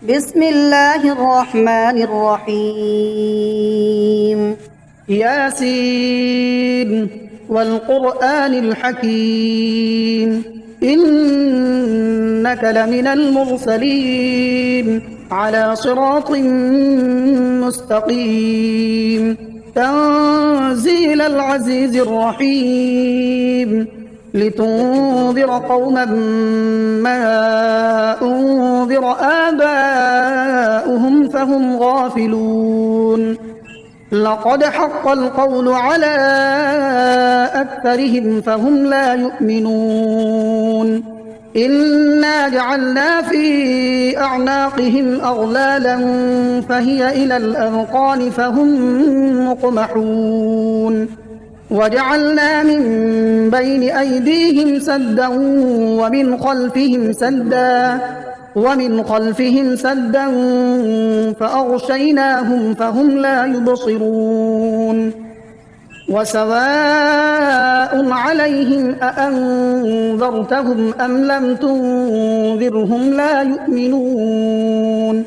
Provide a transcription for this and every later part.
بسم الله الرحمن الرحيم. ياسين والقرآن الحكيم إنك لمن المرسلين على صراط مستقيم تنزيل العزيز الرحيم لتنذر قوما ما أنذر آباؤهم فهم غافلون لقد حق القول على أكثرهم فهم لا يؤمنون إنا جعلنا في أعناقهم أغلالا فهي إلى الأذقان فهم مقمحون وجعلنا من بين أيديهم سدا ومن خلفهم سدا فأغشيناهم فهم لا يبصرون وسواء عليهم أأنذرتهم أم لم تنذرهم لا يؤمنون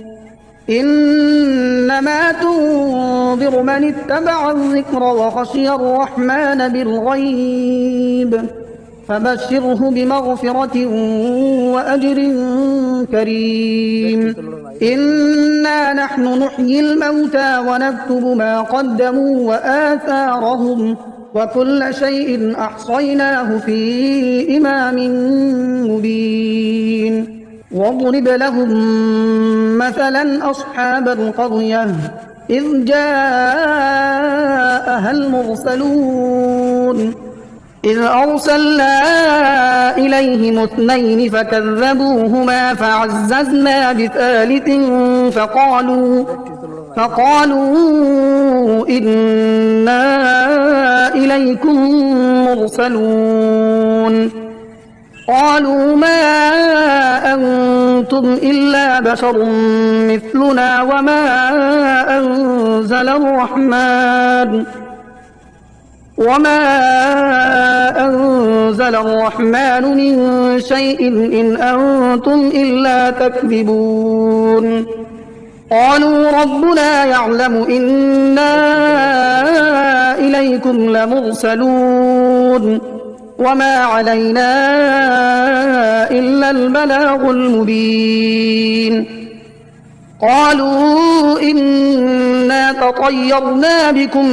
إنما تنذر من اتبع الذكر وخشي الرحمن بالغيب فبشره بمغفرة وأجر كريم إنا نحن نحيي الموتى ونكتب ما قدموا وآثارهم وكل شيء أحصيناه في إمام مبين واضرب لهم مثلا أصحاب القرية إذ جاءها المرسلون إذ أرسلنا إليهم اثنين فكذبوهما فعززنا بثالث فقالوا إنا إليكم مرسلون قالوا ما أنتم إلا بشر مثلنا وما أنزل الرحمن من شيء إن أنتم إلا تكذبون قالوا ربنا يعلم إنا إليكم لمرسلون وما علينا إلا البلاغ المبين قالوا إنا تطيرنا بكم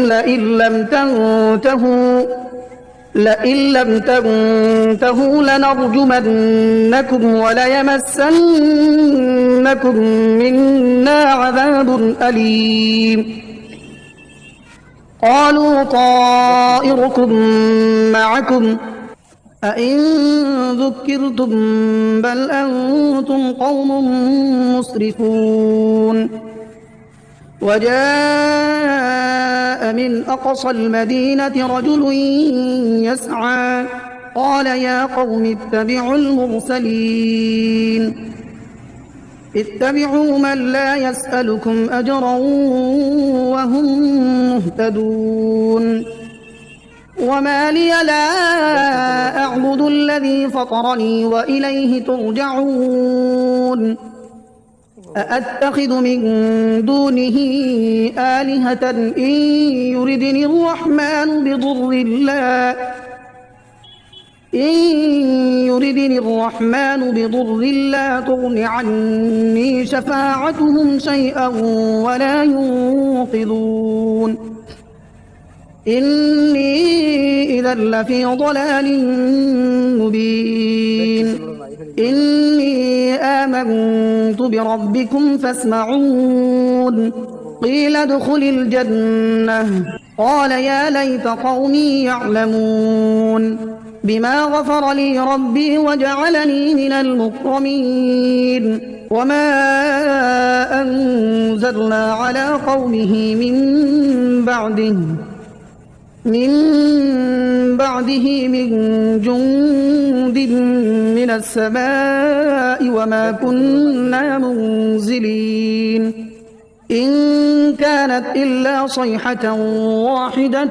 لئن لم تنتهوا لنرجمنكم وليمسنكم منا عذاب أليم قالوا طائركم معكم أئن ذكرتم بل أنتم قوم مسرفون وجاء من أقصى المدينة رجل يسعى قال يا قوم اتبعوا المرسلين اتبعوا من لا يسألكم أجرا وهم مهتدون وما لي لا أعبد الذي فطرني وإليه ترجعون أأتخذ من دونه آلهة إن يردني الرحمن بضر لا تغن عني شفاعتهم شيئا ولا ينقذون إني إذا لفي ضلال مبين إني آمنت بربكم فاسمعون قيل ادخل الجنة قال يا ليت قومي يعلمون بما غفر لي ربي وجعلني من المكرمين وما أنزلنا على قومه من بعده من جند من السماء وما كنا منزلين إن كانت إلا صيحة واحدة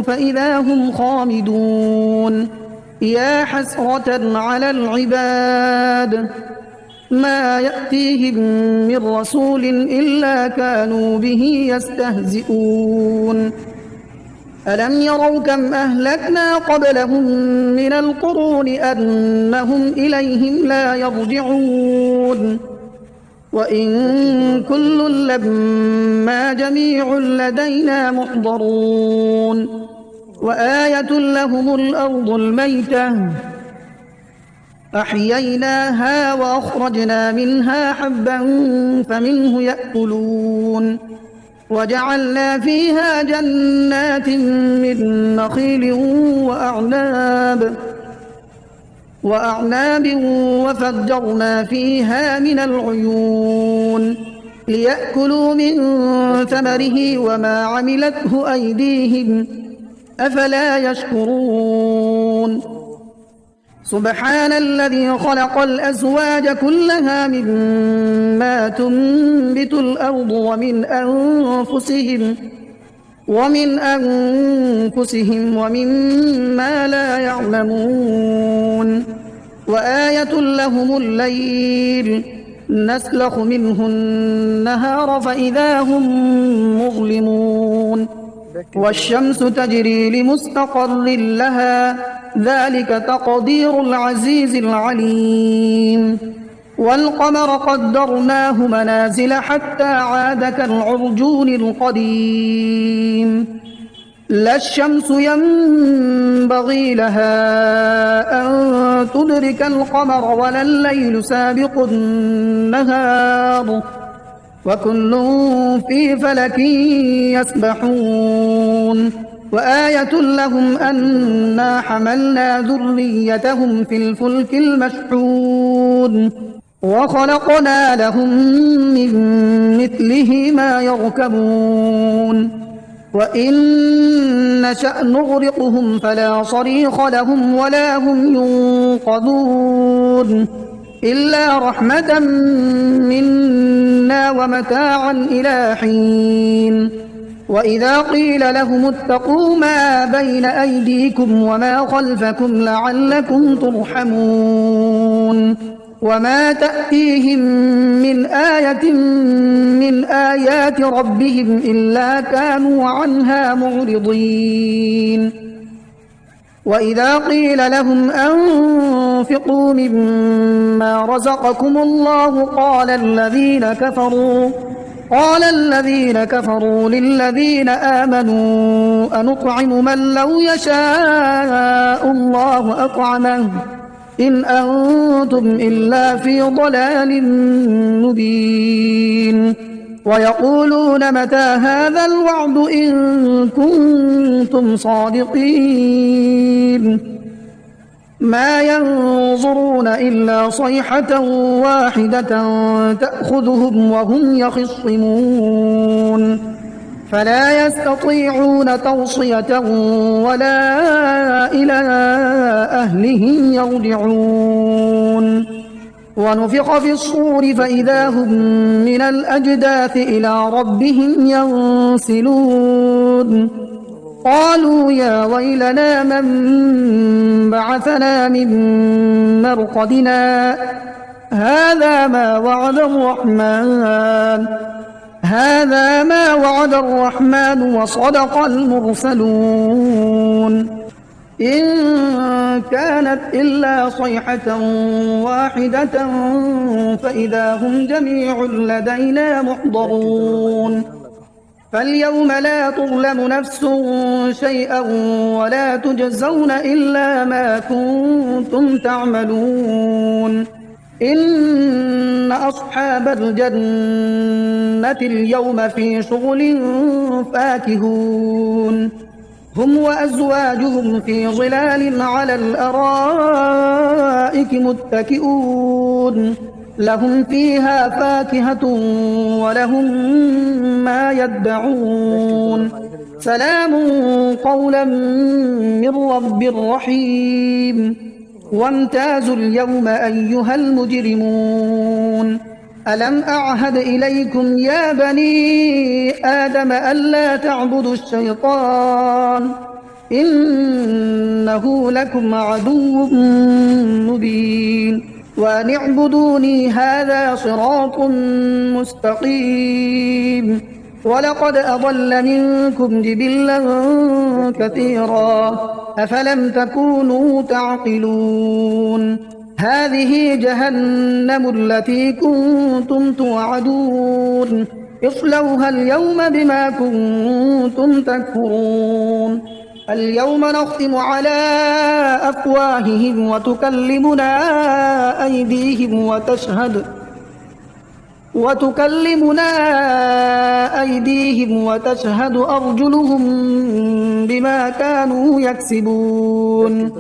فإذا هم خامدون يا حسرة على العباد ما يأتيهم من رسول إلا كانوا به يستهزئون ألم يروا كم أهلكنا قبلهم من القرون أنهم إليهم لا يرجعون وإن كل لما جميع لدينا محضرون وآية لهم الأرض الميتة أحييناها وأخرجنا منها حبا فمنه يأكلون وجعلنا فيها جنات من نخيل وأعناب وفجرنا فيها من العيون ليأكلوا من ثمره وما عملته أيديهم أفلا يشكرون سبحان الذي خلق الأزواج كلها مما تنبت الأرض ومن أنفسهم ومما لا يعلمون وآية لهم الليل نسلخ منه النهار فإذا هم مظلمون والشمس تجري لمستقر لها ذلك تقدير العزيز العليم والقمر قدرناه منازل حتى عاد كالعرجون القديم لا الشمس ينبغي لها أن تدرك القمر ولا الليل سابق النهار وكل في فلك يسبحون وآية لهم أنا حملنا ذريتهم في الفلك المشحون وخلقنا لهم من مثله ما يركبون وإن نشأ نغرقهم فلا صريخ لهم ولا هم ينقذون إلا رحمة منا ومتاعا إلى حين وإذا قيل لهم اتقوا ما بين أيديكم وما خلفكم لعلكم ترحمون وما تأتيهم من آية من آيات ربهم إلا كانوا عنها معرضين وإذا قيل لهم أنفقوا مما رزقكم الله قال الذين كفروا للذين آمنوا أنطعم من لو يشاء الله أطعمه إن أنتم إلا في ضلال مبين ويقولون متى هذا الوعد إن كنتم صادقين ما ينظرون إلا صيحة واحدة تأخذهم وهم يخصمون فلا يستطيعون توصية ولا إلى أهلهم يرجعون ونفخ في الصور فإذا هم من الأجداث إلى ربهم ينسلون قالوا يا ويلنا من بعثنا من مرقدنا هذا ما وعد الرحمن وصدق المرسلون إن كانت إلا صيحة واحدة فإذا هم جميع لدينا محضرون فاليوم لا تظلم نفس شيئا ولا تجزون إلا ما كنتم تعملون إن أصحاب الجنة اليوم في شغل فاكهون هم وأزواجهم في ظلال على الأرائك متكئون لهم فيها فاكهة ولهم ما يدعون سلام قولا من رب رحيم وامتازوا اليوم أيها المجرمون ألم أعهد إليكم يا بني آدم ألا تعبدوا الشيطان إنه لكم عدو مبين وأن اعبدوني هذا صراط مستقيم. ولقد أضل منكم جبلا كثيرا أفلم تكونوا تعقلون. هذه جهنم التي كنتم توعدون اصلوها اليوم بما كنتم تكفرون. اليوم نختم على أفواههم وتكلمنا أيديهم وتشهد أرجلهم بما كانوا يكسبون.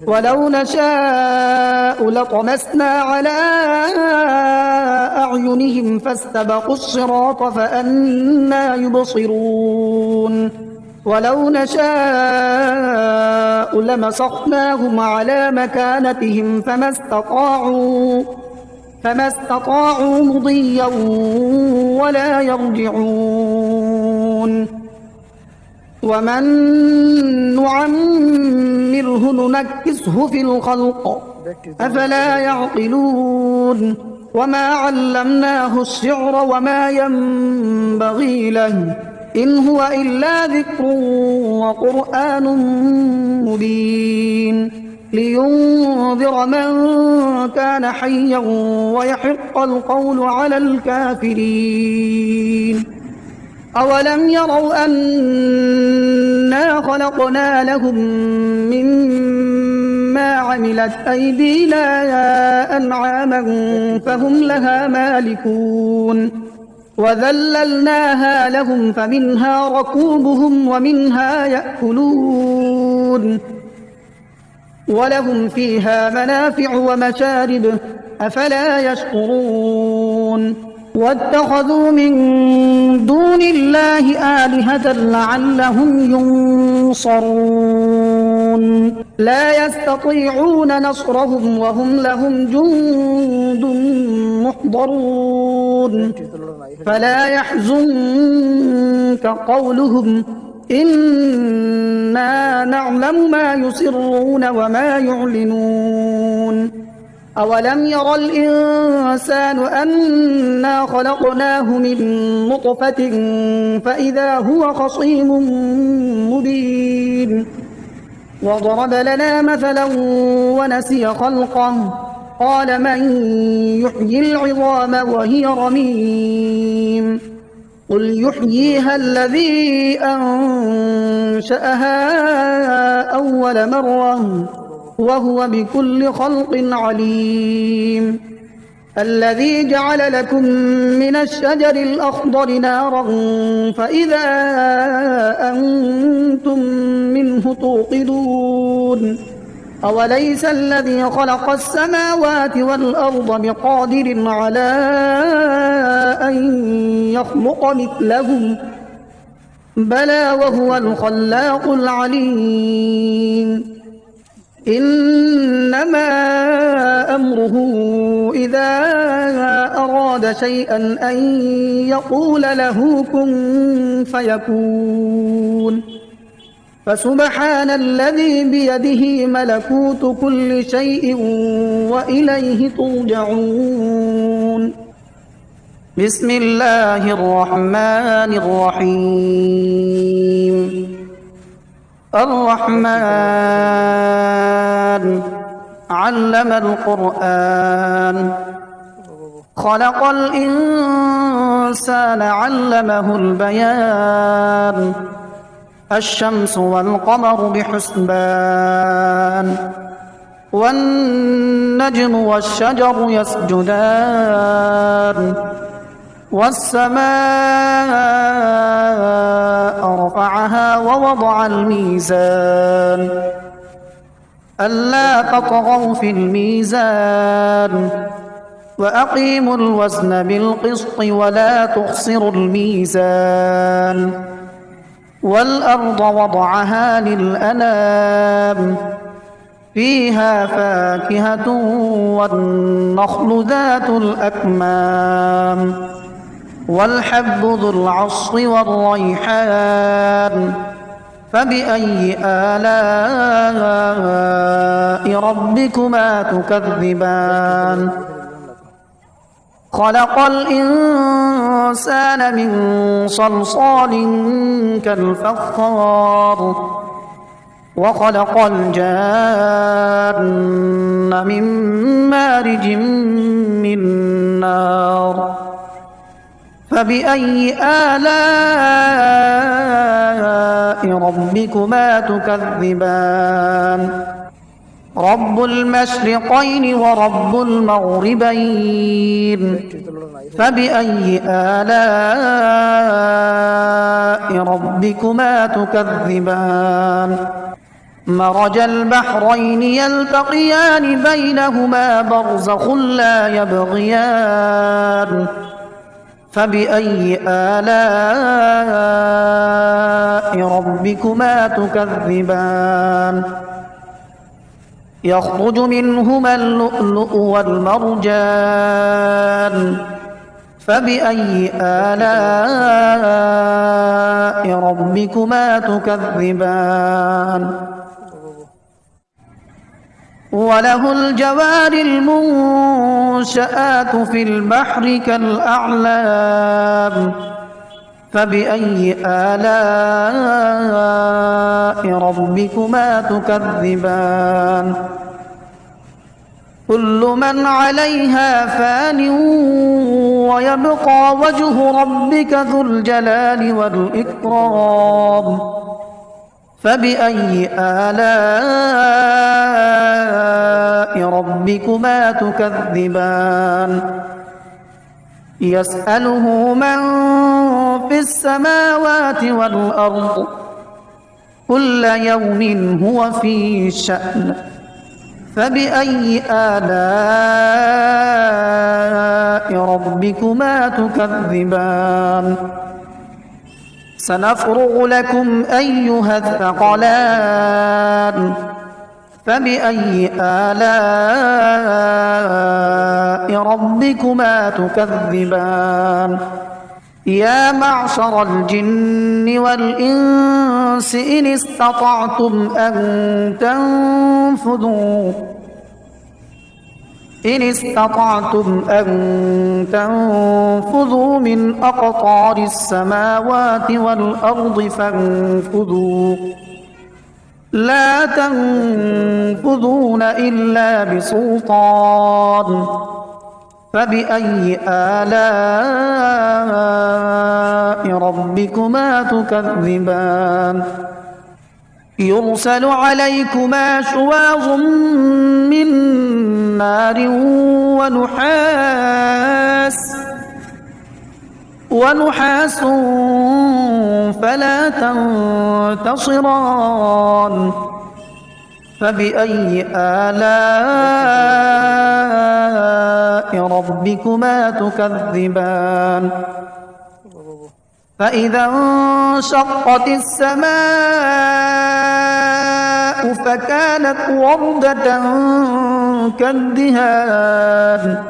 ولو نشاء لطمسنا على أعينهم فاستبقوا الصراط فأنى يبصرون. ولو نشاء لمسخناهم على مكانتهم فما استطاعوا مضيا ولا يرجعون. ومن نعمره ننكسه في الخلق أفلا يعقلون. وما علمناه الشعر وما ينبغي له إن هو إلا ذكر وقرآن مبين لينذر من كان حيا ويحق القول على الكافرين. أولم يروا أنا خلقنا لهم مما عملت أيدينا أنعاما فهم لها مالكون وذللناها لهم فمنها ركوبهم ومنها يأكلون ولهم فيها منافع ومشارب أفلا يشكرون. واتخذوا من دون الله آلهة لعلهم ينصرون لا يستطيعون نصرهم وهم لهم جند محضرون. فلا يحزنك قولهم إنا نعلم ما يسرون وما يعلنون. أولم ير الإنسان أنا خلقناه من نطفة فإذا هو خصيم مبين. وضرب لنا مثلا ونسي خلقه قال من يحيي العظام وهي رميم قل يحييها الذي أنشأها أول مرة وهو بكل خلق عليم. الذي جعل لكم من الشجر الأخضر نارا فإذا أنتم منه توقدون. أوليس الذي خلق السماوات والأرض بقادر على أن يخلق مثلهم بلى وهو الخلاق العليم. إنما أمره إذا أراد شيئا أن يقول له كن فيكون. فسبحان الذي بيده ملكوت كل شيء وإليه ترجعون. بسم الله الرحمن الرحيم. الرحمن علم القرآن خلق الإنسان علمه البيان. الشمس والقمر بحسبان والنجم والشجر يسجدان والسماء رفعها ووضع الميزان ألا تطغوا في الميزان وأقيموا الوزن بالقسط ولا تخسروا الميزان. والأرض وضعها للأنام فيها فاكهة والنخل ذات الأكمام والحب ذو العصف والريحان فبأي آلاء ربكما تكذبان خلق الإنسان من صلصال كالفخار وخلق الجان من مارج من نار فبأي آلاء ربكما تكذبان رب المشرقين ورب المغربين فبأي آلاء ربكما تكذبان مرج البحرين يلتقيان بينهما برزخ لا يبغيان فبأي آلاء ربكما تكذبان يخرج منهما اللؤلؤ والمرجان فبأي آلاء ربكما تكذبان وله الجوار المنشآت في البحر كالأعلام فبأي آلاء ربكما تكذبان كل من عليها فان ويبقى وجه ربك ذو الجلال والإكرام فبأي آلاء ربكما تكذبان يسأله من في السماوات والأرض كل يوم هو في شأن فبأي آلاء ربكما تكذبان سنفرغ لكم أيها الثقلان فبأي آلاء ربكما تكذبان يا معشر الجن والإنس إن استطعتم أن تنفذوا من أقطار السماوات والأرض فانفذوا لا تنفذون إلا بسلطان فبأي آلاء ربكما تكذبان يرسل عليكما شواظ من نار ونحاس فلا تنتصران فبأي آلاء ربكما تكذبان فإذا انشقت السماء فكانت وردة كالدهان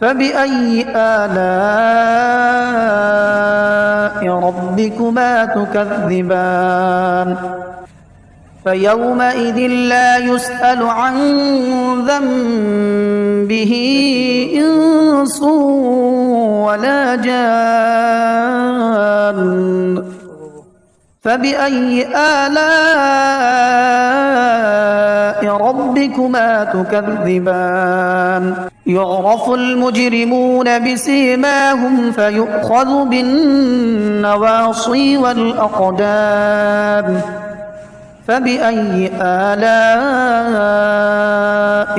فبأي آلاء ربكما تكذبان فيومئذ لا يسأل عن ذنبه إنس ولا جان فبأي آلاء ربكما تكذبان يعرف المجرمون بسيماهم فيؤخذ بالنواصي والأقدام فبأي آلاء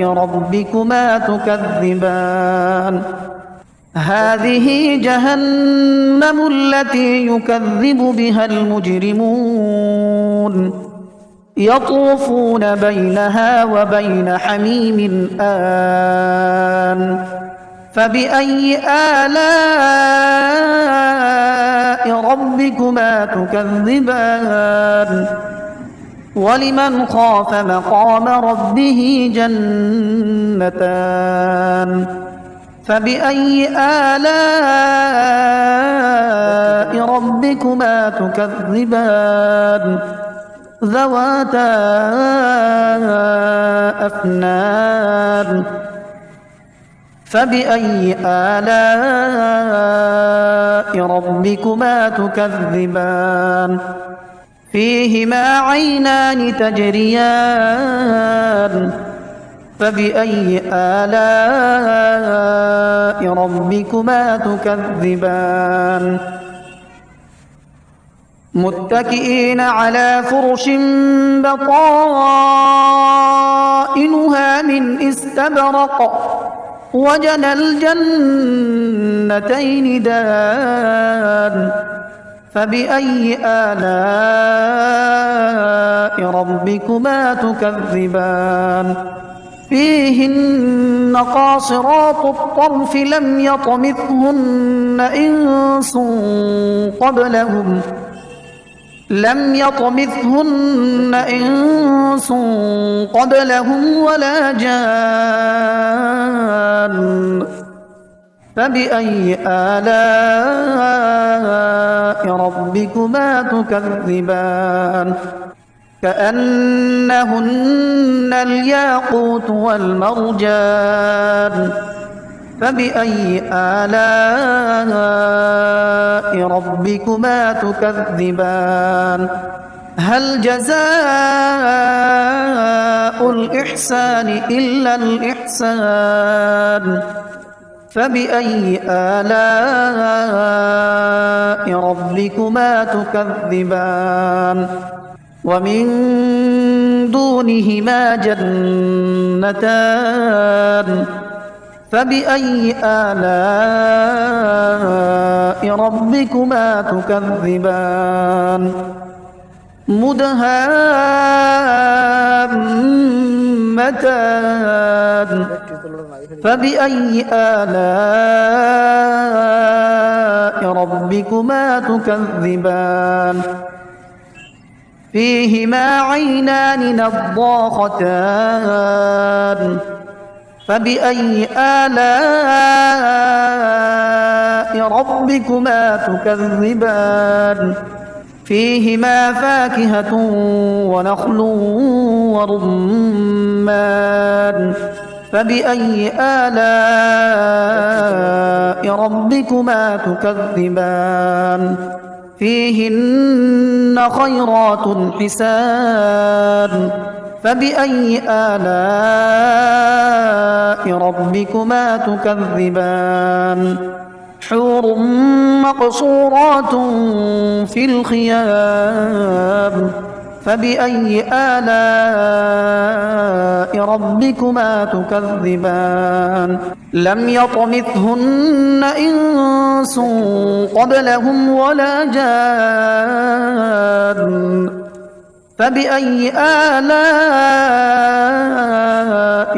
ربكما تكذبان هذه جهنم التي يكذب بها المجرمون يطوفون بينها وبين حميم آن فبأي آلاء ربكما تكذبان ولمن خاف مقام ربه جنتان فبأي آلاء ربكما ربكما تكذبان ذواتا أفنان فبأي آلاء ربكما تكذبان فيهما عينان تجريان فبأي آلاء ربكما تكذبان متكئين على فرش بطائنها من استبرق وجنى الجنتين دان فبأي آلاء ربكما تكذبان فيهن قاصرات الطرف لم يطمثهن إنس قبلهم ولا جان فبأي آلاء ربكما تكذبان كأنهن الياقوت والمرجان فبأي آلاء ربكما تكذبان هل جزاء الإحسان إلا الإحسان فبأي آلاء ربكما تكذبان ومن دونهما جنتان فبأي آلاء ربكما تكذبان مدهامتان فبأي آلاء ربكما تكذبان فيهما عينان نضاختان فبأي آلاء ربكما تكذبان فيهما فاكهة ونخل ورمان فبأي آلاء ربكما تكذبان فيهن خيرات حسان فبأي آلاء ربكما تكذبان حور مقصورات في الخيام فبأي آلاء ربكما تكذبان لم يطمثهن إنس قبلهم ولا جان فبأي آلاء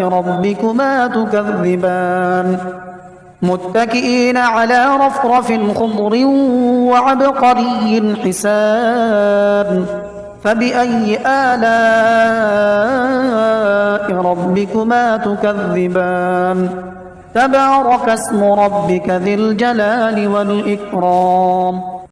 ربكما تكذبان متكئين على رفرف خضر وعبقري حسان فبأي آلاء ربكما تكذبان تبارك اسم ربك ذي الجلال والإكرام